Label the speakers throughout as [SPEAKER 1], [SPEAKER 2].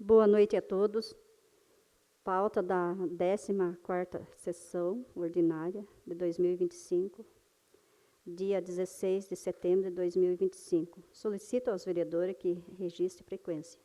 [SPEAKER 1] Boa noite a todos. Pauta da 14ª sessão ordinária de 2025, dia 16 de setembro de 2025. Solicito aos vereadores que registrem frequência.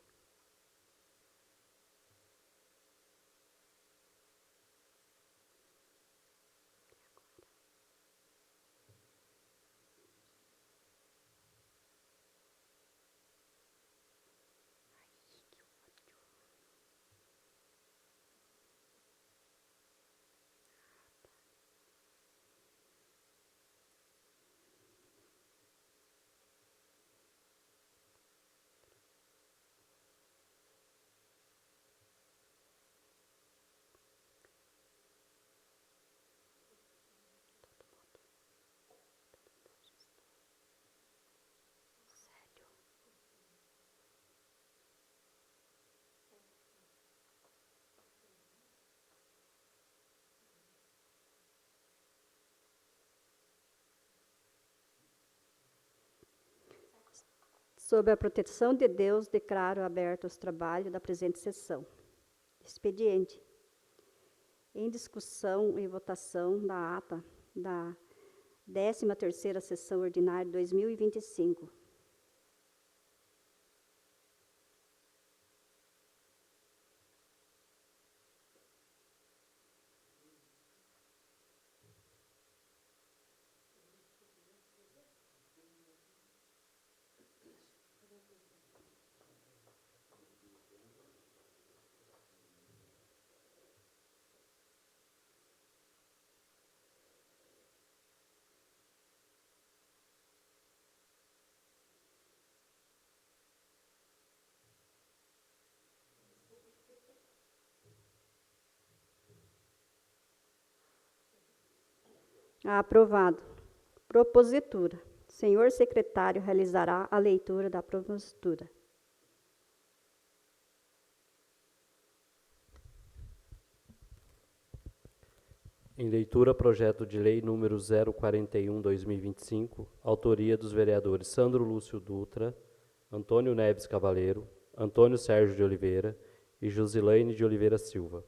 [SPEAKER 1] Sob a proteção de Deus, declaro aberto os trabalhos da presente sessão. Expediente. Em discussão e votação da ata da 13ª sessão ordinária de 2025. Aprovado. Propositura. Senhor secretário realizará a leitura da propositura.
[SPEAKER 2] Em leitura, projeto de lei número 041/2025, autoria dos vereadores Sandro Lúcio Dutra, Antônio Neves Cavaleiro, Antônio Sérgio de Oliveira e Josilaine de Oliveira Silva.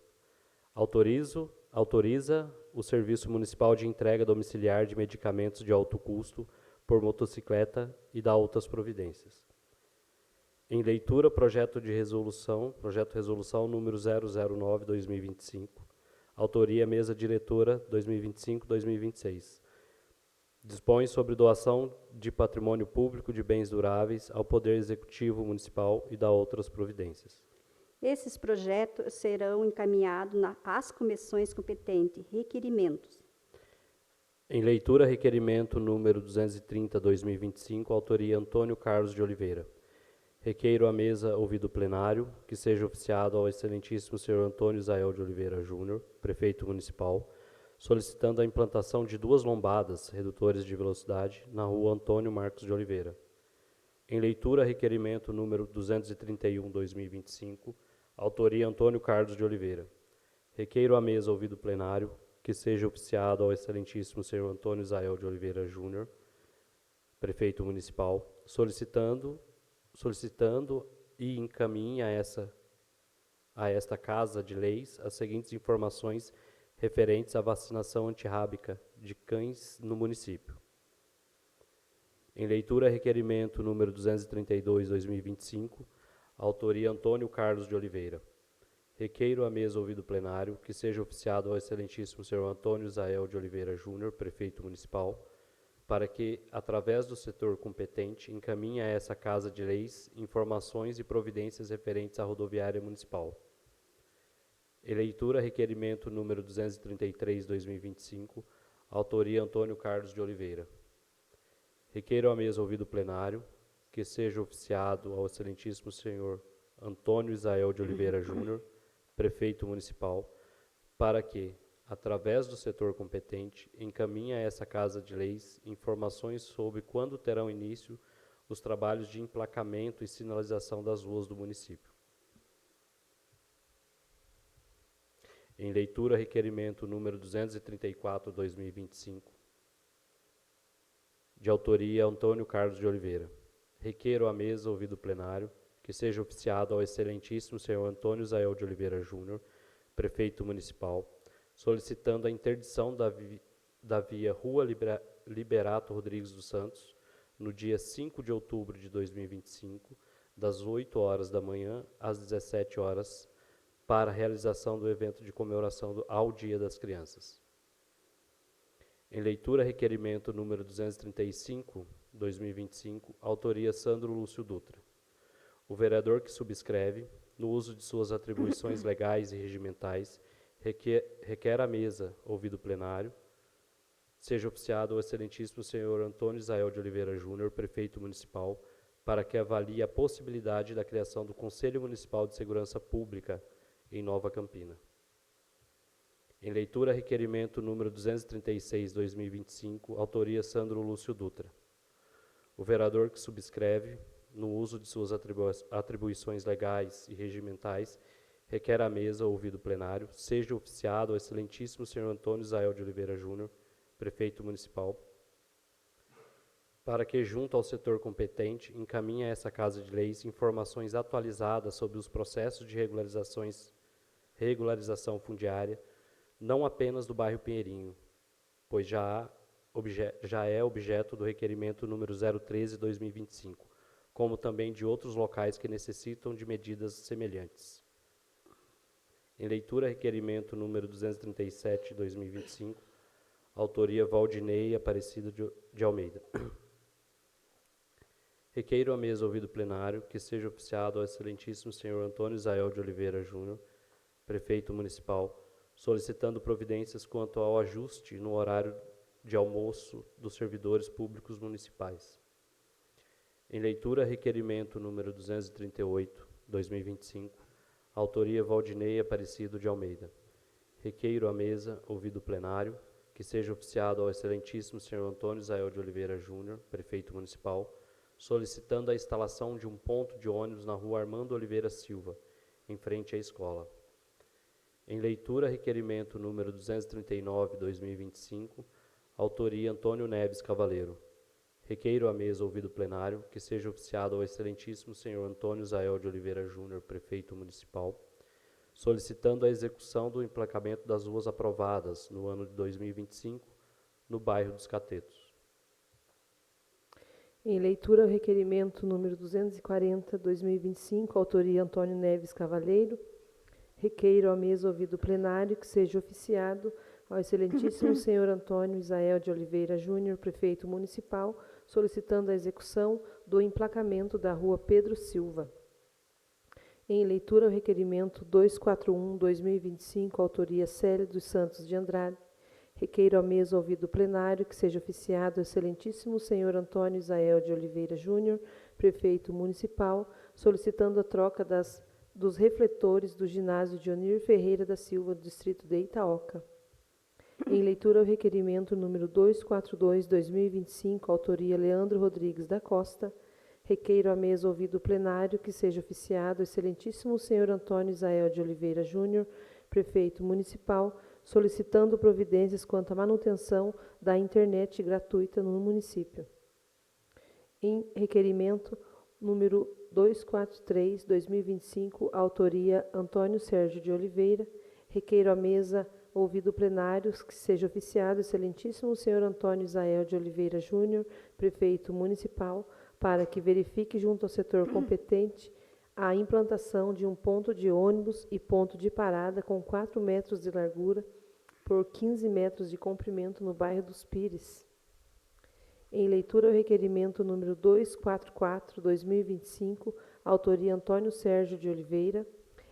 [SPEAKER 2] Autoriza o Serviço Municipal de Entrega Domiciliar de Medicamentos de Alto Custo por motocicleta e dá outras providências. Em leitura, projeto resolução número 009/2025, autoria Mesa Diretora 2025-2026. Dispõe sobre doação de patrimônio público de bens duráveis ao Poder Executivo Municipal e dá outras providências.
[SPEAKER 1] Esses projetos serão encaminhados às comissões competentes. Requerimentos.
[SPEAKER 2] Em leitura, requerimento número 230/2025, autoria Antônio Carlos de Oliveira. Requeiro à mesa ouvido plenário que seja oficiado ao excelentíssimo senhor Antônio Isael de Oliveira Júnior, prefeito municipal, solicitando a implantação de 2 lombadas redutores de velocidade na rua Antônio Marcos de Oliveira. Em leitura, requerimento número 231/2025, autoria Antônio Carlos de Oliveira. Requeiro à mesa ouvido plenário que seja oficiado ao excelentíssimo senhor Antônio Isael de Oliveira Júnior, prefeito municipal, solicitando e encaminhe a esta Casa de Leis as seguintes informações referentes à vacinação antirrábica de cães no município. Em leitura, requerimento número 232/2025, autoria Antônio Carlos de Oliveira. Requeiro à mesa ouvido plenário que seja oficiado ao excelentíssimo senhor Antônio Isael de Oliveira Júnior, prefeito municipal, para que, através do setor competente, encaminhe a essa Casa de Leis informações e providências referentes à rodoviária municipal. Em leitura, requerimento número 233/2025, autoria Antônio Carlos de Oliveira. Requeiro à mesa ouvido plenário que seja oficiado ao excelentíssimo senhor Antônio Isael de Oliveira Júnior, prefeito municipal, para que, através do setor competente, encaminhe a essa Casa de Leis informações sobre quando terão início os trabalhos de emplacamento e sinalização das ruas do município. Em leitura, requerimento número 234/2025, de autoria Antônio Carlos de Oliveira. Requeiro à mesa ouvido plenário que seja oficiado ao excelentíssimo senhor Antônio Zael de Oliveira Júnior, prefeito municipal, solicitando a interdição da via Rua Liberato Rodrigues dos Santos, no dia 5 de outubro de 2025, das 8 horas da manhã às 17 horas, para a realização do evento de comemoração ao Dia das Crianças. Em leitura, requerimento número 235, 2025, autoria Sandro Lúcio Dutra. O vereador que subscreve, no uso de suas atribuições legais e regimentais, requer à mesa, ouvido o plenário, seja oficiado ao excelentíssimo senhor Antônio Zael de Oliveira Júnior, prefeito municipal, para que avalie a possibilidade da criação do Conselho Municipal de Segurança Pública em Nova Campina. Em leitura, requerimento número 236, 2025, autoria Sandro Lúcio Dutra. O vereador que subscreve, no uso de suas atribuições legais e regimentais, requer à mesa, ouvido o plenário, seja oficiado ao excelentíssimo senhor Antônio Zael de Oliveira Júnior, prefeito municipal, para que, junto ao setor competente, encaminhe a essa Casa de Leis informações atualizadas sobre os processos de regularização fundiária, não apenas do bairro Pinheirinho, pois já é objeto do requerimento número 013/2025, como também de outros locais que necessitam de medidas semelhantes. Em leitura, requerimento número 237/2025, autoria Valdinei Aparecido de Almeida. Requeiro à mesa, ouvido o plenário, que seja oficiado ao excelentíssimo senhor Antônio Zael de Oliveira Júnior, prefeito municipal, solicitando providências quanto ao ajuste no horário de almoço dos servidores públicos municipais. Em leitura, requerimento número 238/2025, autoria Valdinei Aparecido de Almeida. Requeiro à mesa, ouvido o plenário, que seja oficiado ao excelentíssimo senhor Antônio Zael de Oliveira Júnior, prefeito municipal, solicitando a instalação de um ponto de ônibus na rua Armando Oliveira Silva, em frente à escola. Em leitura, requerimento número 239/2025, autoria Antônio Neves Cavaleiro. Requeiro à mesa, ouvido o plenário, que seja oficiado ao excelentíssimo senhor Antônio Zael de Oliveira Júnior, prefeito municipal, solicitando a execução do emplacamento das ruas aprovadas no ano de 2025, no bairro dos Catetos.
[SPEAKER 3] Em leitura, o requerimento número 240/2025, autoria Antônio Neves Cavaleiro. Requeiro à mesa, ouvido o plenário, que seja oficiado ao excelentíssimo senhor Antônio Isael de Oliveira Júnior, prefeito municipal, solicitando a execução do emplacamento da rua Pedro Silva. Em leitura, o requerimento 241/2025, autoria Célio dos Santos de Andrade. Requeiro à mesa, ouvido o plenário, que seja oficiado ao excelentíssimo senhor Antônio Isael de Oliveira Júnior, prefeito municipal, solicitando a troca dos refletores do ginásio Dionir Ferreira da Silva, do distrito de Itaoca. Em leitura, o requerimento número 242/2025, autoria Leandro Rodrigues da Costa. Requeiro à mesa, ouvido o plenário, que seja oficiado ao excelentíssimo senhor Antônio Isael de Oliveira Júnior, prefeito municipal, solicitando providências quanto à manutenção da internet gratuita no município. Em requerimento número 243/2025, autoria Antônio Sérgio de Oliveira. Requeiro à mesa, ouvido o plenário, que seja oficiado o excelentíssimo senhor Antônio Isael de Oliveira Júnior, prefeito municipal, para que verifique junto ao setor competente a implantação de um ponto de ônibus e ponto de parada com 4 metros de largura por 15 metros de comprimento no bairro dos Pires. Em leitura, o requerimento número 244/2025, autoria Antônio Sérgio de Oliveira.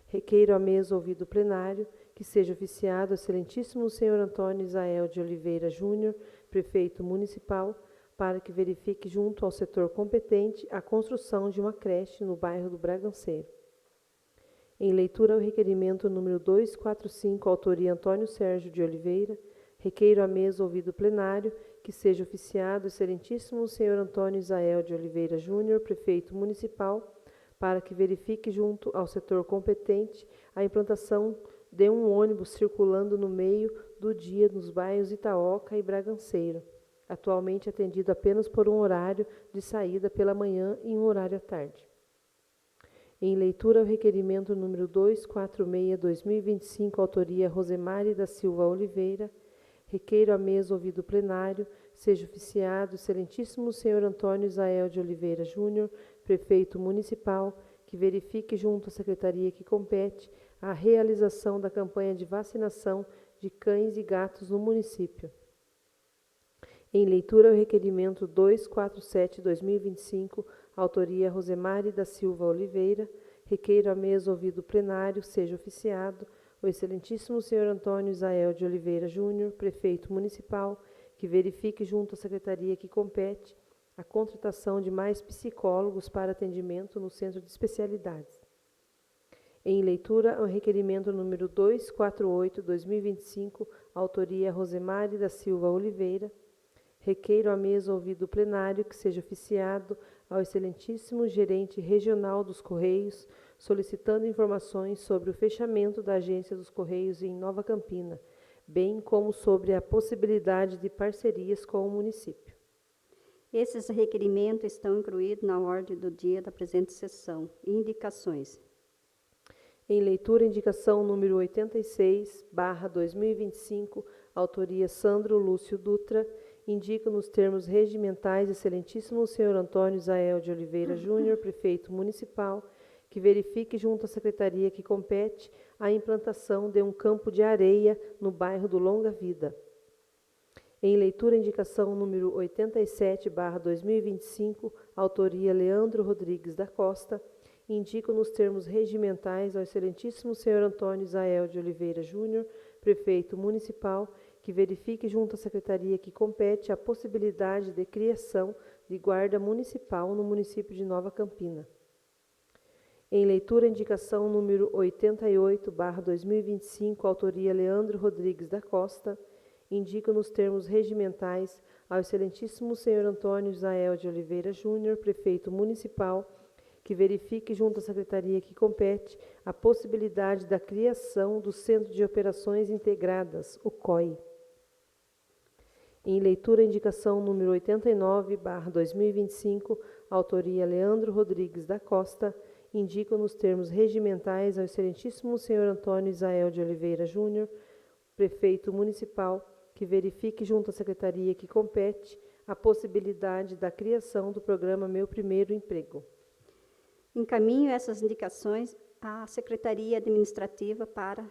[SPEAKER 3] Requeiro à mesa, ouvido o plenário, que seja oficiado ao excelentíssimo senhor Antônio Isael de Oliveira Júnior, prefeito municipal, para que verifique junto ao setor competente a construção de uma creche no bairro do Braganceiro. Em leitura, o requerimento número 245, autoria Antônio Sérgio de Oliveira. Requeiro à mesa, ouvido o plenário, que seja oficiado o excelentíssimo senhor Antônio Isael de Oliveira Júnior, prefeito municipal, para que verifique junto ao setor competente a implantação de um ônibus circulando no meio do dia nos bairros Itaoca e Braganceiro, atualmente atendido apenas por um horário de saída pela manhã e um horário à tarde. Em leitura, o requerimento número 246/2025, autoria Rosemary da Silva Oliveira. Requeiro à mesa ouvido plenário, seja oficiado o excelentíssimo senhor Antônio Isael de Oliveira Júnior, prefeito municipal, que verifique junto à secretaria que compete a realização da campanha de vacinação de cães e gatos no município. Em leitura, o requerimento 247/2025, autoria Rosemary da Silva Oliveira. Requeiro à mesa ouvido plenário, seja oficiado o excelentíssimo senhor Antônio Isael de Oliveira Júnior, prefeito municipal, que verifique junto à secretaria que compete a contratação de mais psicólogos para atendimento no centro de especialidades. Em leitura, o requerimento número 248/2025, autoria Rosemary da Silva Oliveira. Requeiro à mesa ouvido plenário que seja oficiado ao excelentíssimo gerente regional dos Correios, solicitando informações sobre o fechamento da agência dos Correios em Nova Campina, bem como sobre a possibilidade de parcerias com o município.
[SPEAKER 1] Esses requerimentos estão incluídos na ordem do dia da presente sessão. Indicações.
[SPEAKER 3] Em leitura, indicação número 86/2025, autoria Sandro Lúcio Dutra. Indico nos termos regimentais excelentíssimo senhor Antônio Isael de Oliveira Júnior, prefeito municipal, que verifique junto à secretaria que compete a implantação de um campo de areia no bairro do Longa Vida. Em leitura, indicação número 87/2025, autoria Leandro Rodrigues da Costa. Indico nos termos regimentais ao excelentíssimo senhor Antônio Isael de Oliveira Júnior, prefeito municipal, que verifique junto à secretaria que compete a possibilidade de criação de guarda municipal no município de Nova Campina. Em leitura, indicação número 88/2025, autoria Leandro Rodrigues da Costa. Indico nos termos regimentais ao excelentíssimo senhor Antônio Isael de Oliveira Júnior, prefeito municipal, que verifique junto à secretaria que compete a possibilidade da criação do Centro de Operações Integradas, o COI. Em leitura, indicação número 89/2025, autoria Leandro Rodrigues da Costa. Indico nos termos regimentais ao excelentíssimo senhor Antônio Isael de Oliveira Júnior, prefeito municipal, que verifique junto à secretaria que compete a possibilidade da criação do programa Meu Primeiro Emprego.
[SPEAKER 1] Encaminho essas indicações à Secretaria Administrativa para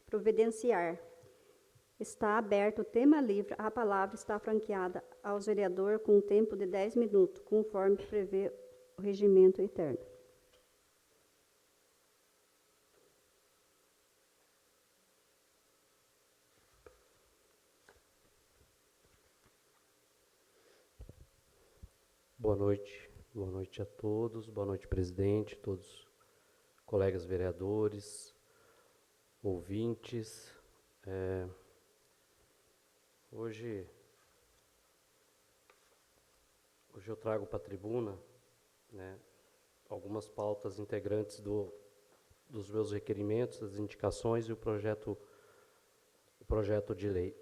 [SPEAKER 1] providenciar. Está aberto o tema livre. A palavra está franqueada aos vereadores com um tempo de 10 minutos, conforme prevê o regimento interno.
[SPEAKER 2] Boa noite a todos, boa noite, presidente, todos colegas vereadores, ouvintes. Hoje eu trago para a tribuna, né, algumas pautas integrantes dos meus requerimentos, das indicações e o projeto de lei.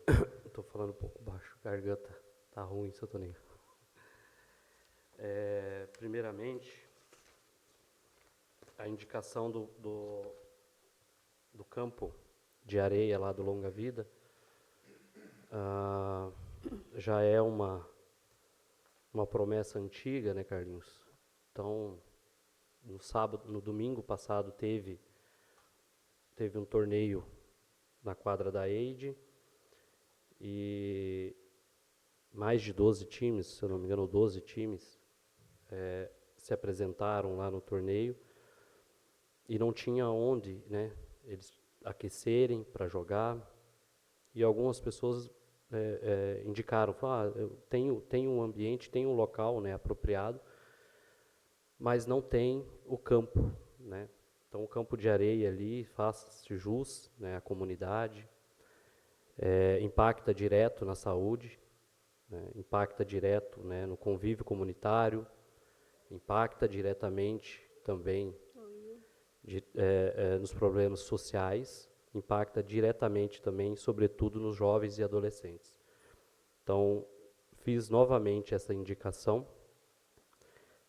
[SPEAKER 2] Estou falando um pouco baixo, a garganta está ruim, seu Toninho. Primeiramente, a indicação do campo de areia lá do Longa Vida já é uma promessa antiga, né, Carlinhos? Então, no domingo passado teve um torneio na quadra da EIDE e mais de 12 times, se eu não me engano, 12 times se apresentaram lá no torneio e não tinha onde, né, eles aquecerem para jogar, e algumas pessoas indicaram, falaram, tem um ambiente, tem um local, né, apropriado, mas não tem o campo, né? Então o campo de areia ali faz-se jus, né, à comunidade, impacta direto na saúde, né, impacta direto, né, no convívio comunitário, impacta diretamente também nos problemas sociais, impacta diretamente também, sobretudo, nos jovens e adolescentes. Então, fiz novamente essa indicação.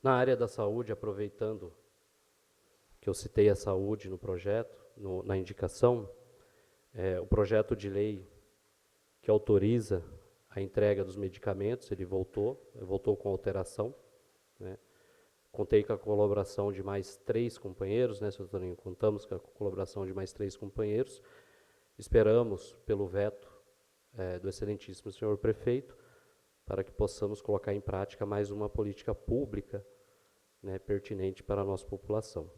[SPEAKER 2] Na área da saúde, aproveitando que eu citei a saúde no projeto, na indicação, o projeto de lei que autoriza a entrega dos medicamentos, ele voltou com alteração, né? Contei com a colaboração de mais 3 companheiros, né, Sr. Toninho? Contamos com a colaboração de mais 3 companheiros. Esperamos pelo veto do excelentíssimo senhor prefeito, para que possamos colocar em prática mais uma política pública, né, pertinente para a nossa população.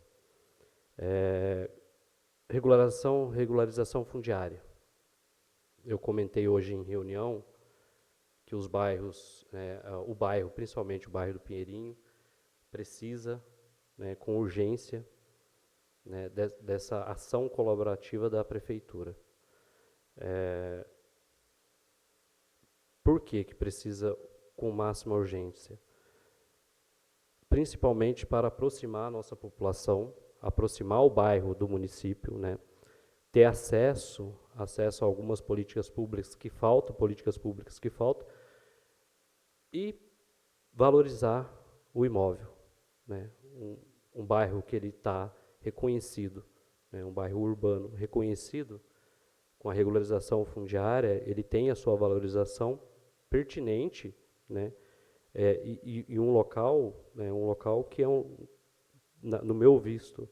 [SPEAKER 2] Regularização fundiária. Eu comentei hoje em reunião que os bairros, principalmente o bairro do Pinheirinho, precisa, né, com urgência, né, dessa ação colaborativa da prefeitura. Por que precisa com máxima urgência? Principalmente para aproximar a nossa população, aproximar o bairro do município, né, ter acesso a algumas políticas públicas que faltam, e valorizar o imóvel, né, um bairro que ele está reconhecido, né, um bairro urbano reconhecido, com a regularização fundiária, ele tem a sua valorização pertinente, né, e um local que é, no meu visto,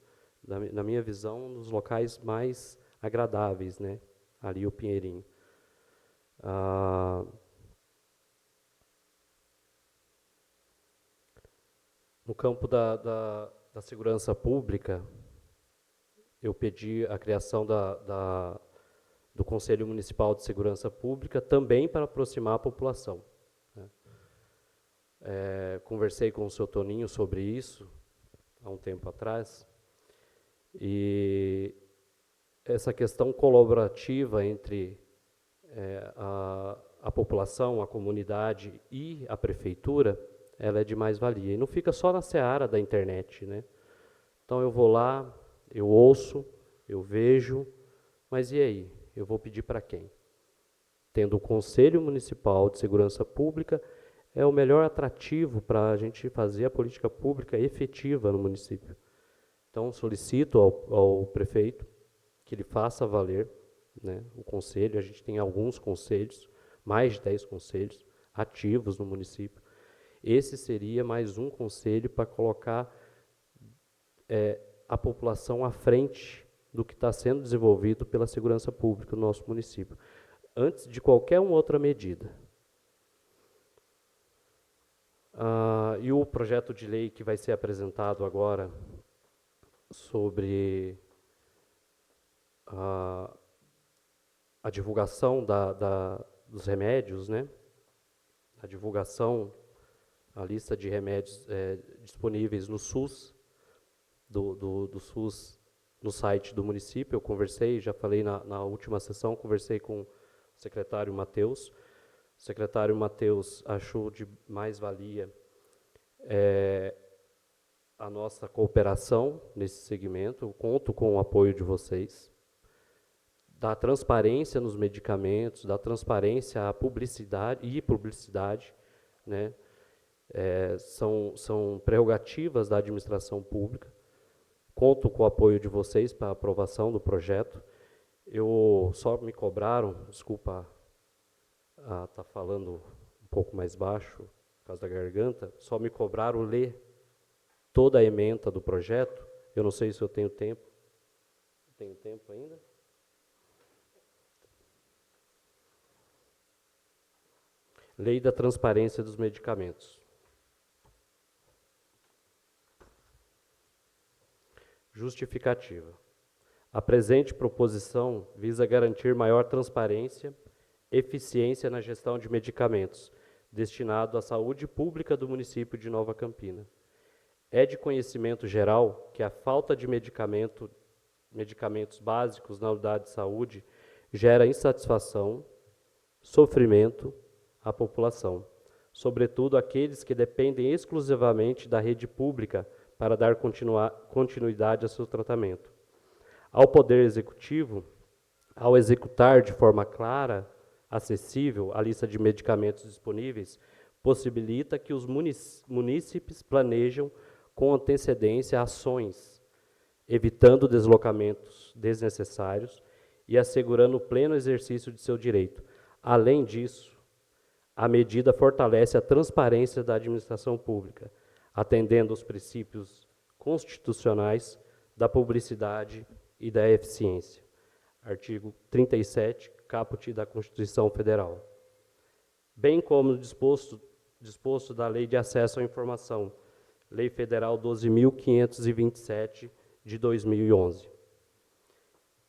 [SPEAKER 2] na minha visão, um dos locais mais agradáveis, né, ali o Pinheirinho. No campo da segurança pública, eu pedi a criação do Conselho Municipal de Segurança Pública, também para aproximar a população, né. Conversei com o Sr. Toninho sobre isso, há um tempo atrás, e essa questão colaborativa entre a população, a comunidade e a prefeitura, ela é de mais-valia. E não fica só na seara da internet, né? Então eu vou lá, eu ouço, eu vejo, mas e aí? Eu vou pedir para quem? Tendo o Conselho Municipal de Segurança Pública, é o melhor atrativo para a gente fazer a política pública efetiva no município. Então, solicito ao prefeito que ele faça valer, né, o conselho. A gente tem alguns conselhos, mais de 10 conselhos ativos no município. Esse seria mais um conselho para colocar a população à frente do que está sendo desenvolvido pela segurança pública no nosso município, antes de qualquer outra medida. E o projeto de lei que vai ser apresentado agora sobre a divulgação dos remédios, né? A divulgação, a lista de remédios disponíveis no SUS, do SUS, no site do município. Eu conversei, já falei na última sessão, conversei com o secretário Matheus. O secretário Matheus achou de mais-valia a nossa cooperação nesse segmento. Eu conto com o apoio de vocês. Da transparência nos medicamentos, da transparência à publicidade, né? São prerrogativas da administração pública. Conto com o apoio de vocês para a aprovação do projeto. Só me cobraram, desculpa tá falando um pouco mais baixo, por causa da garganta, só me cobraram ler toda a ementa do projeto. Eu não sei se eu tenho tempo. Tenho tempo ainda? Lei da transparência dos medicamentos. Justificativa. A presente proposição visa garantir maior transparência, eficiência na gestão de medicamentos, destinado à saúde pública do município de Nova Campina. É de conhecimento geral que a falta de medicamentos básicos na unidade de saúde gera insatisfação, sofrimento à população, sobretudo aqueles que dependem exclusivamente da rede pública para dar continuidade ao seu tratamento. Ao Poder Executivo, ao executar de forma clara, acessível, a lista de medicamentos disponíveis, possibilita que os munícipes planejam com antecedência ações evitando deslocamentos desnecessários e assegurando o pleno exercício de seu direito. Além disso, a medida fortalece a transparência da administração pública, atendendo aos princípios constitucionais da publicidade e da eficiência. Artigo 37, caput da Constituição Federal. Bem como disposto da Lei de Acesso à Informação, Lei Federal 12.527, de 2011.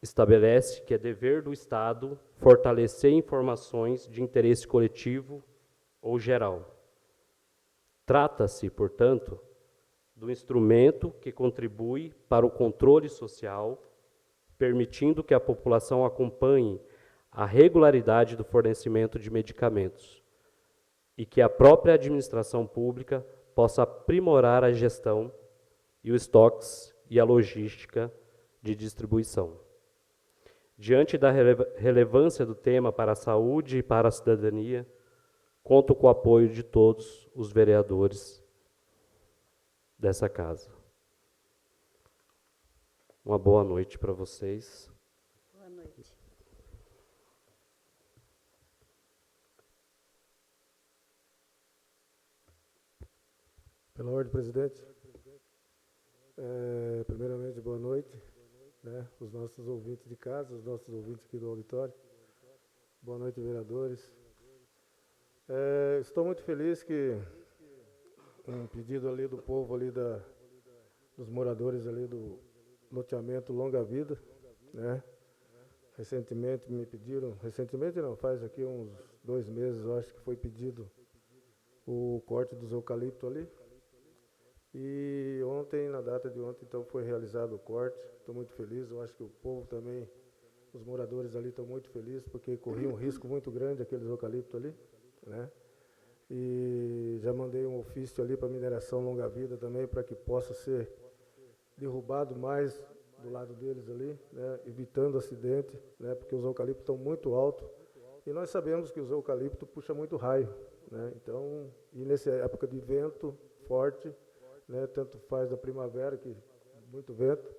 [SPEAKER 2] Estabelece que é dever do Estado fortalecer informações de interesse coletivo ou geral. Trata-se, portanto, do instrumento que contribui para o controle social, permitindo que a população acompanhe a regularidade do fornecimento de medicamentos e que a própria administração pública possa aprimorar a gestão e os estoques e a logística de distribuição. Diante da relevância do tema para a saúde e para a cidadania, conto com o apoio de todos os vereadores dessa casa. Uma boa noite para vocês.
[SPEAKER 1] Boa noite.
[SPEAKER 4] Pela ordem, presidente. Primeiramente, boa noite, né, os nossos ouvintes de casa, os nossos ouvintes aqui do auditório. Boa noite, vereadores. Estou muito feliz que um pedido ali do povo ali dos moradores ali do loteamento Longa Vida, né? Recentemente me pediram, recentemente não, faz aqui uns 2 meses, eu acho que foi pedido o corte dos eucaliptos ali. E ontem, na data de ontem, então foi realizado o corte. Estou muito feliz, eu acho que o povo também, os moradores ali estão muito felizes, porque corria um risco muito grande aqueles eucaliptos ali, né? E já mandei um ofício ali para a mineração Longa Vida também, para que possa ser derrubado mais do lado deles ali, né, evitando acidente, né, porque os eucaliptos estão muito altos e nós sabemos que os eucaliptos puxam muito raio, né, então, e nessa época de vento forte, né, tanto faz da primavera, que muito vento,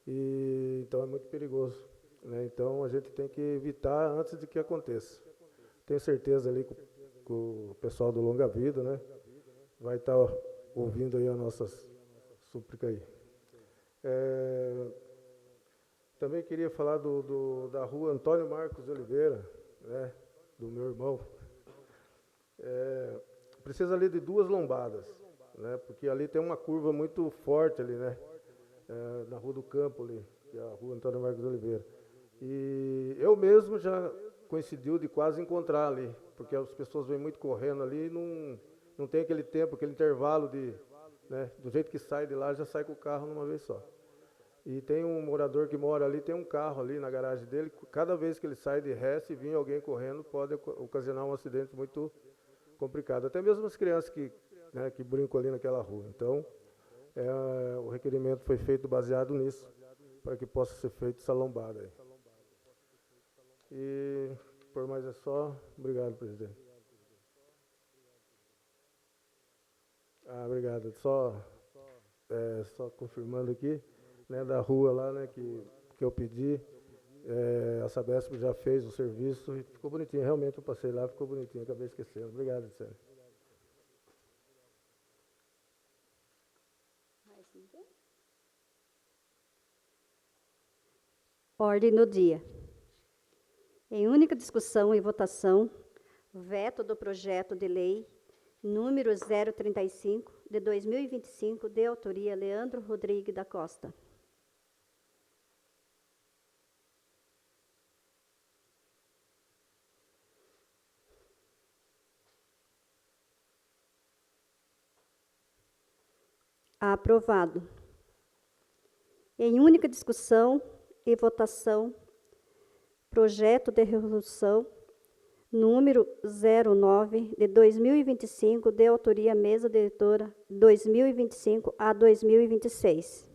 [SPEAKER 4] e então é muito perigoso, né, então a gente tem que evitar antes de que aconteça. Tenho certeza ali que o pessoal do Longa Vida, né, vai estar ouvindo aí a nossa súplica aí. Também queria falar da rua Antônio Marcos de Oliveira, né, do meu irmão. Precisa ali de 2 lombadas, né, porque ali tem uma curva muito forte ali, né, na Rua do Campo ali, que é a rua Antônio Marcos de Oliveira. E eu mesmo já coincidiu de quase encontrar ali, porque as pessoas vêm muito correndo ali e não tem aquele tempo, aquele intervalo de, né, do jeito que sai de lá, já sai com o carro numa vez só. E tem um morador que mora ali, tem um carro ali na garagem dele, cada vez que ele sai de ré, se vir alguém correndo, pode ocasionar um acidente muito complicado. Até mesmo as crianças né, que brincam ali naquela rua. Então, o requerimento foi feito baseado nisso, para que possa ser feita essa lombada aí. E, por mais é só, obrigado, presidente. Obrigado. Só confirmando aqui, né, da rua lá, né, que eu pedi, a Sabesp já fez o serviço e ficou bonitinho. Realmente eu passei lá, ficou bonitinho, acabei esquecendo. Obrigado, Vicente.
[SPEAKER 1] Ordem no dia. Em única discussão e votação, veto do projeto de lei número 035, de 2025, de autoria Leandro Rodrigues da Costa. Aprovado. Em única discussão e votação, projeto de resolução número 09, de 2025, de autoria Mesa Diretora, 2025 a 2026.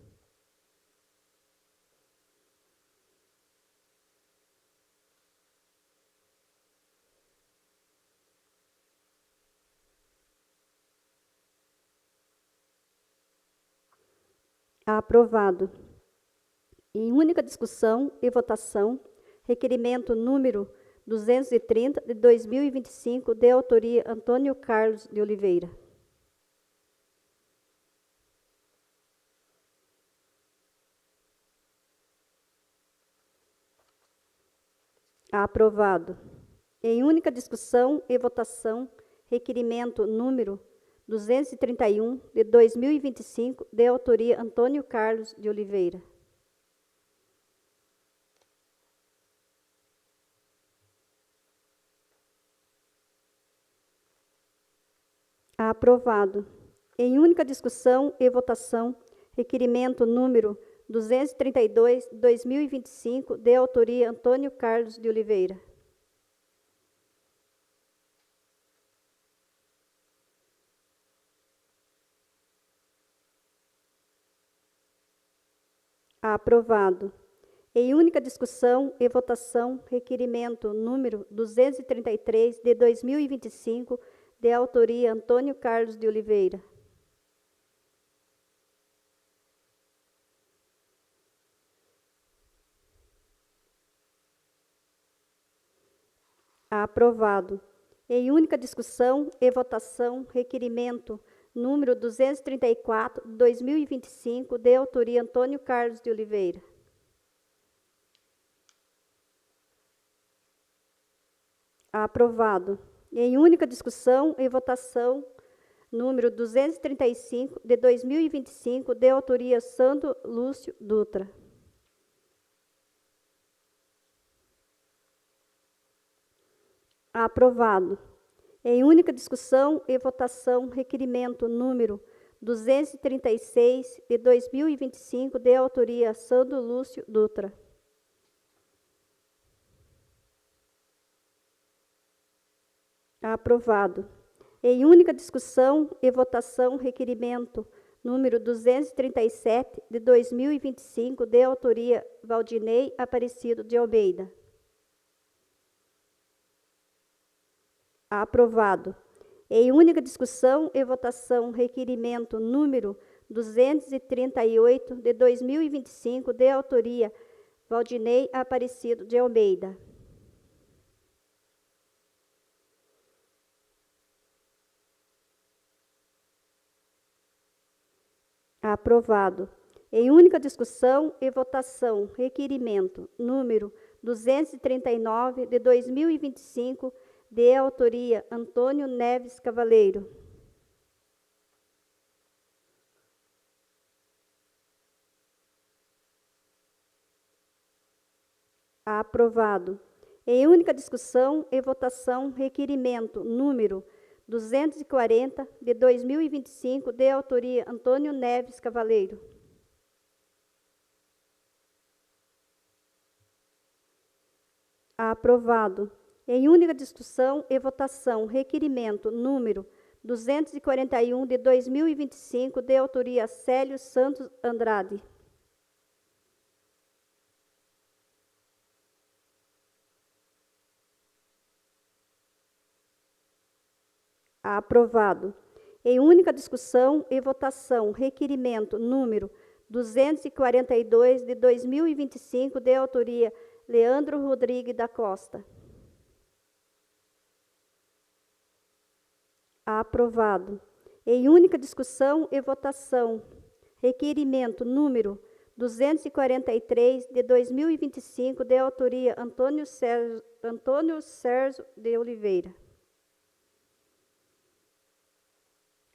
[SPEAKER 1] Aprovado. Em única discussão e votação, requerimento número 230 de 2025, de autoria Antônio Carlos de Oliveira. Aprovado. Em única discussão e votação, requerimento número 231 de 2025, de autoria Antônio Carlos de Oliveira. Aprovado. Em única discussão e votação, requerimento número 232, 2025, de autoria Antônio Carlos de Oliveira. Aprovado. Em única discussão e votação, requerimento número 233, de 2025, de autoria Antônio Carlos de Oliveira. Aprovado. Em única discussão e votação, requerimento número 234, 2025, de autoria Antônio Carlos de Oliveira. Aprovado. Em única discussão e votação, número 235, de 2025, de autoria Santo Lúcio Dutra. Aprovado. Em única discussão e votação, requerimento número 236, de 2025, de autoria Santo Lúcio Dutra. Aprovado. Em única discussão e votação, requerimento número 237, de 2025, de autoria Valdinei Aparecido de Almeida. Aprovado. Em única discussão e votação, requerimento número 238, de 2025, de autoria Valdinei Aparecido de Almeida. Aprovado. Em única discussão e votação, requerimento número 239, de 2025, de autoria Antônio Neves Cavaleiro. Aprovado. Em única discussão e votação, requerimento número 240, de 2025, de autoria Antônio Neves Cavaleiro. Aprovado. Em única discussão e votação, requerimento número 241, de 2025, de autoria Célio Santos Andrade. Aprovado. Em única discussão e votação, requerimento número 242, de 2025, de autoria Leandro Rodrigues da Costa. Aprovado. Em única discussão e votação, requerimento número 243, de 2025, de autoria Antônio Sérgio de Oliveira.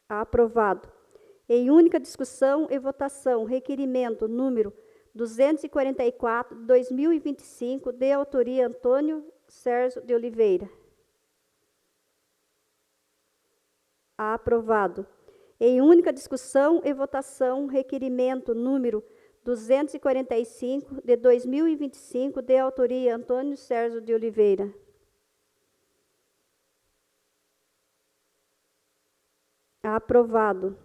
[SPEAKER 1] Aprovado. Em única discussão e votação, requerimento número 244, de 2025, de autoria Antônio Sérgio de Oliveira. Aprovado. Em única discussão e votação, requerimento número 245, de 2025, de autoria Antônio Sérgio de Oliveira. Aprovado.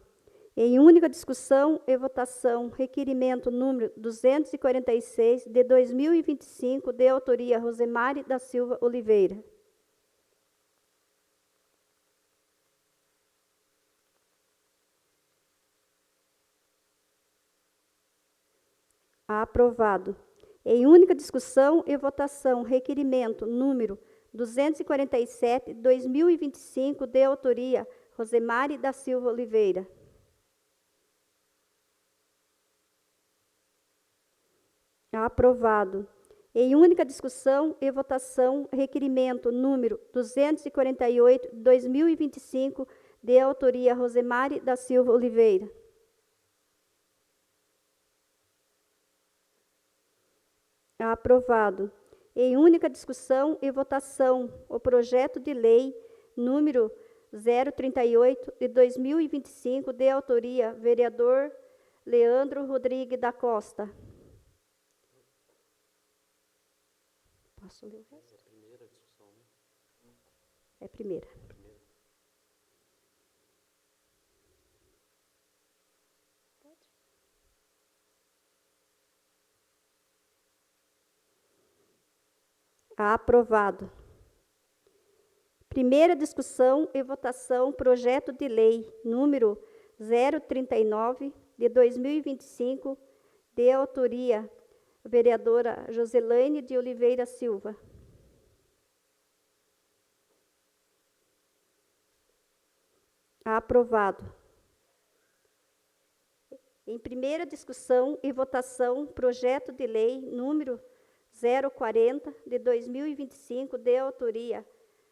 [SPEAKER 1] Em única discussão e votação, requerimento número 246, de 2025, de autoria Rosemary da Silva Oliveira. Aprovado. Em única discussão e votação, requerimento número 247, 2025, de autoria Rosemary da Silva Oliveira. Aprovado. Em única discussão e votação, requerimento número 248, 2025, de autoria Rosemary da Silva Oliveira. Aprovado. Em única discussão e votação, o projeto de lei número 038, de 2025, de autoria vereador Leandro Rodrigues da Costa. Posso ler o resto?
[SPEAKER 2] É a primeira discussão, né?
[SPEAKER 1] É a primeira. Aprovado. Primeira discussão e votação, projeto de lei número 039, de 2025, de autoria vereadora Joselaine de Oliveira Silva. Aprovado. Em primeira discussão e votação, projeto de lei número 040, de 2025, de autoria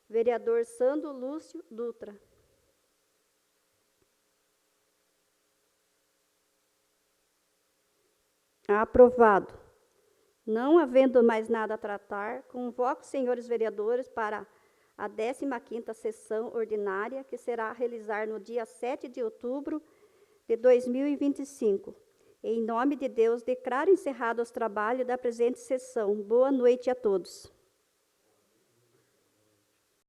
[SPEAKER 1] vereador Sandro Lúcio Dutra. Aprovado. Não havendo mais nada a tratar, convoco os senhores vereadores para a 15ª sessão ordinária, que será a realizar no dia 7 de outubro de 2025. Em nome de Deus, declaro encerrado os trabalhos da presente sessão. Boa noite a todos.